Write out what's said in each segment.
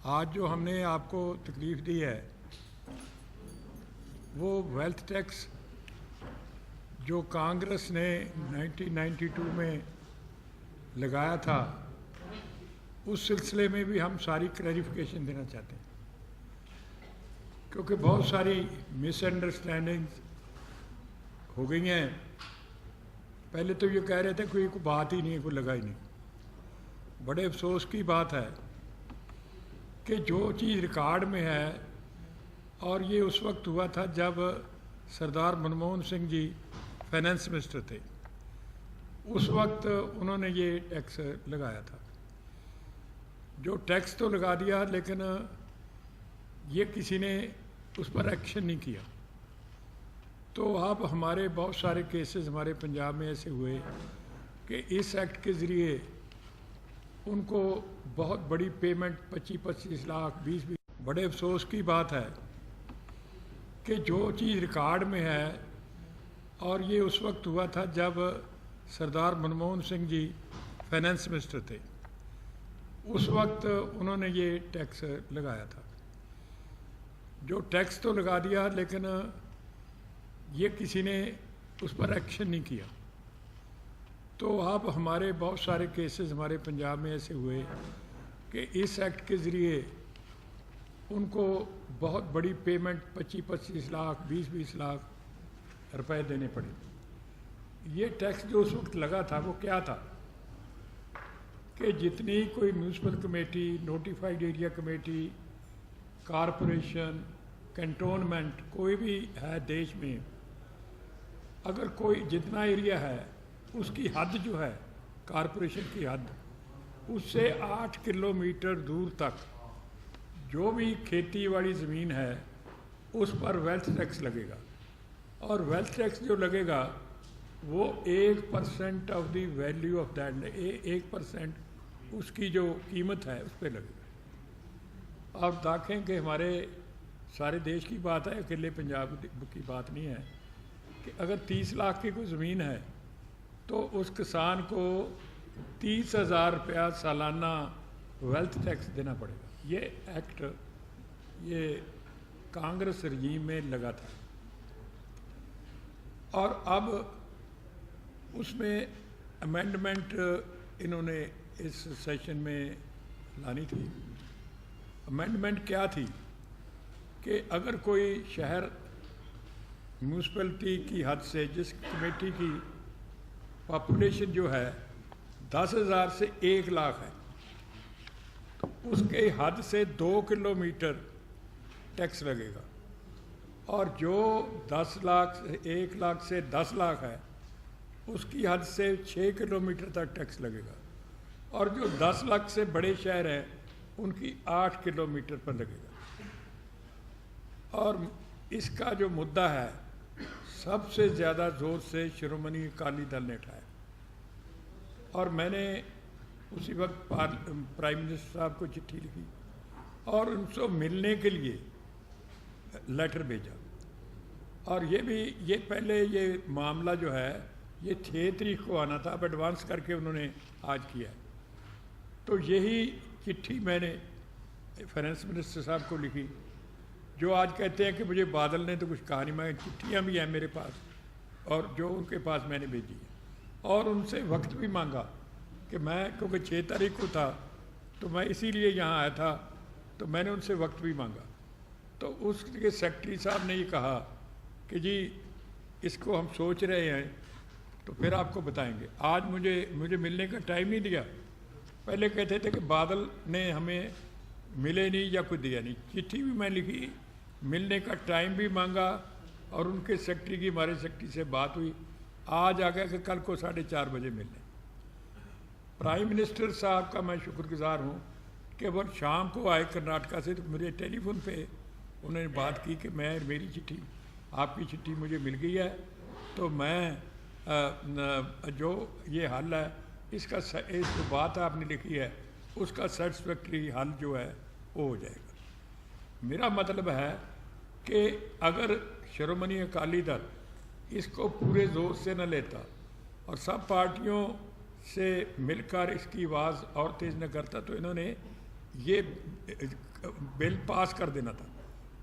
آج جو ہم نے آپ کو تکلیف دی ہے وہ ویلتھ ٹیکس جو کانگریس نے 1992 میں لگایا تھا، اس سلسلے میں بھی ہم ساری کلیریفیکیشن دینا چاہتے ہیں، کیونکہ بہت ساری مس انڈرسٹینڈنگز ہو گئی ہیں۔ پہلے تو یہ کہہ رہے تھے کوئی بات ہی نہیں ہے، کوئی لگا ہی نہیں۔ بڑے افسوس کی بات ہے کہ جو چیز ریکارڈ میں ہے، اور یہ اس وقت ہوا تھا جب سردار منموہن سنگھ جی فائنانس منسٹر تھے، اس وقت انہوں نے یہ ٹیکس لگایا تھا۔ جو ٹیکس تو لگا دیا، لیکن یہ کسی نے اس پر ایکشن نہیں کیا۔ تو اب ہمارے بہت سارے کیسز ہمارے پنجاب میں ایسے ہوئے کہ اس ایکٹ کے ذریعے ان کو بہت بڑی پیمنٹ 25 لاکھ 20 بڑے افسوس کی بات ہے کہ جو چیز ریکارڈ میں ہے، اور یہ اس وقت ہوا تھا جب سردار منموہن سنگھ جی فائنانس منسٹر تھے، اس وقت انہوں نے یہ ٹیکس لگایا تھا۔ جو ٹیکس تو لگا دیا، لیکن یہ کسی نے اس پر ایکشن نہیں کیا۔ تو اب ہمارے بہت سارے کیسز ہمارے پنجاب میں ایسے ہوئے کہ اس ایکٹ کے ذریعے ان کو بہت بڑی پیمنٹ 25 لاکھ 20 لاکھ روپے دینے پڑے۔ یہ ٹیکس جو اس وقت لگا تھا وہ کیا تھا کہ جتنی کوئی municipal committee, notified area committee, corporation, cantonment کوئی بھی ہے دیش میں، اگر کوئی جتنا ایریا ہے اس کی حد جو ہے کارپوریشن کی حد، اس سے 8 کلومیٹر دور تک جو بھی کھیتی والی زمین ہے اس پر ویلتھ ٹیکس لگے گا، اور ویلتھ ٹیکس جو لگے گا وہ 1% of the value of that, 1% اس کی جو قیمت ہے اس پہ لگے گا۔ آپ دیکھیں کہ ہمارے سارے دیش کی بات ہے، اکیلے پنجاب کی بات نہیں ہے، کہ اگر 30 لاکھ کی کوئی زمین ہے تو اس کسان کو 30,000 روپیہ سالانہ ویلتھ ٹیکس دینا پڑے گا۔ یہ ایکٹ یہ کانگریس رجیم میں لگا تھا، اور اب اس میں امینڈمنٹ انہوں نے اس سیشن میں لانی تھی۔ امینڈمنٹ کیا تھی کہ اگر کوئی شہر میونسپلٹی کی حد سے، جس کمیٹی کی پاپولیشن جو ہے 10,000 سے 1 لاکھ ہے، تو اس کے حد سے 2 کلومیٹر ٹیکس لگے گا، اور جو 10 لاکھ سے 1 لاکھ سے 10 لاکھ ہے اس کی حد سے 6 کلومیٹر تک ٹیکس لگے گا، اور جو 10 لاکھ سے بڑے شہر ہیں ان کی 8 کلومیٹر پر لگے گا۔ اور اس کا جو مدعا ہے سب سے زیادہ زور سے شرومنی اکالی دل نے اٹھایا، اور میں نے اسی وقت پرائم منسٹر صاحب کو چٹھی لکھی اور ان سے ملنے کے لیے لیٹر بھیجا، اور یہ پہلے یہ معاملہ جو ہے یہ 6 تاریخ کو آنا تھا، اب ایڈوانس کر کے انہوں نے آج کیا ہے۔ تو یہی چٹھی میں نے فائنانس منسٹر صاحب کو لکھی، جو آج کہتے ہیں کہ مجھے بادل نے تو کچھ کہا نہیں، میں چٹھیاں بھی ہیں میرے پاس، اور جو ان کے پاس میں نے بھیجی ہے، اور ان سے وقت بھی مانگا کہ میں، کیونکہ 6 تاریخ کو تھا تو میں اسی لیے یہاں آیا تھا، تو میں نے ان سے وقت بھی مانگا۔ تو اس کے سیکرٹری صاحب نے یہ کہا کہ جی اس کو ہم سوچ رہے ہیں تو پھر آپ کو بتائیں گے۔ آج مجھے ملنے کا ٹائم نہیں دیا۔ پہلے کہتے تھے کہ بادل نے ہمیں ملے نہیں یا کوئی دیا نہیں، چٹھی بھی میں لکھی، ملنے کا ٹائم بھی مانگا، اور ان کے سیکرٹری کی ہمارے سیکرٹری سے بات ہوئی، آج آ گیا کہ کل کو 4:30 بجے ملنے۔ پرائم منسٹر صاحب کا میں شکر گزار ہوں کہ وہ شام کو آئے کرناٹکا سے، تو مجھے ٹیلی فون پہ انہوں نے بات کی کہ میری چٹھی، آپ کی چٹھی مجھے مل گئی ہے، تو میں جو یہ حل ہے اس جو بات آپ نے لکھی ہے اس کا سیٹسفیکٹری حل جو ہے وہ ہو جائے گا۔ میرا مطلب ہے کہ اگر شرومنی اکالی دل اس کو پورے زور سے نہ لیتا اور سب پارٹیوں سے مل کر اس کی آواز اور تیز نہ کرتا، تو انہوں نے یہ بل پاس کر دینا تھا،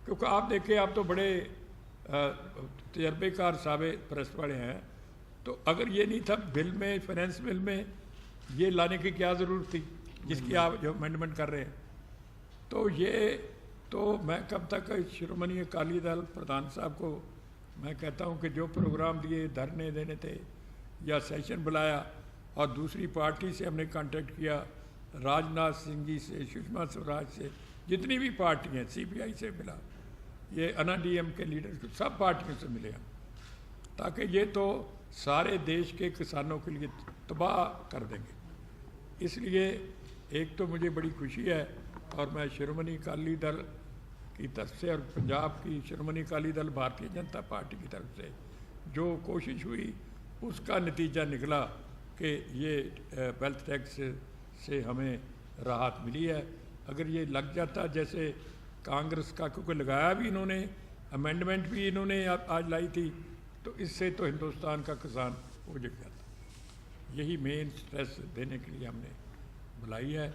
کیونکہ آپ دیکھیں آپ تو بڑے تجربے کار سابق پریس والے ہیں، تو اگر یہ نہیں تھا بل میں، فائنینس بل میں یہ لانے کی کیا ضرورت تھی جس کی آپ جو امینڈمنٹ کر رہے ہیں؟ تو یہ تو میں کب تک شرومنی اکالی دل پردھان صاحب کو میں کہتا ہوں کہ جو پروگرام دیے، دھرنے دینے تھے یا سیشن بلایا، اور دوسری پارٹی سے ہم نے کانٹیکٹ کیا، راجناتھ سنگھ جی سے، سشما سوراج سے، جتنی بھی پارٹی ہیں، سی پی آئی سے ملا، یہ انا ڈی ایم کے لیڈر، سب پارٹیوں سے ملے ہم، تاکہ یہ تو سارے دیش کے کسانوں کے لیے تباہ کر دیں گے۔ اس لیے ایک تو مجھے بڑی خوشی ہے، اور میں شرومنی اکالی دل کی طرف سے اور پنجاب کی شرومنی اکالی دل بھارتیہ جنتا پارٹی کی طرف سے جو کوشش ہوئی اس کا نتیجہ نکلا کہ یہ ویلتھ ٹیکس سے ہمیں راحت ملی ہے۔ اگر یہ لگ جاتا جیسے کانگریس کا، کیونکہ لگایا بھی انہوں نے، امینڈمنٹ بھی انہوں نے آج لائی تھی، تو اس سے تو ہندوستان کا کسان اجڑ جاتا۔ یہی مین سٹریس دینے کے لیے ہم نے بلائی ہے۔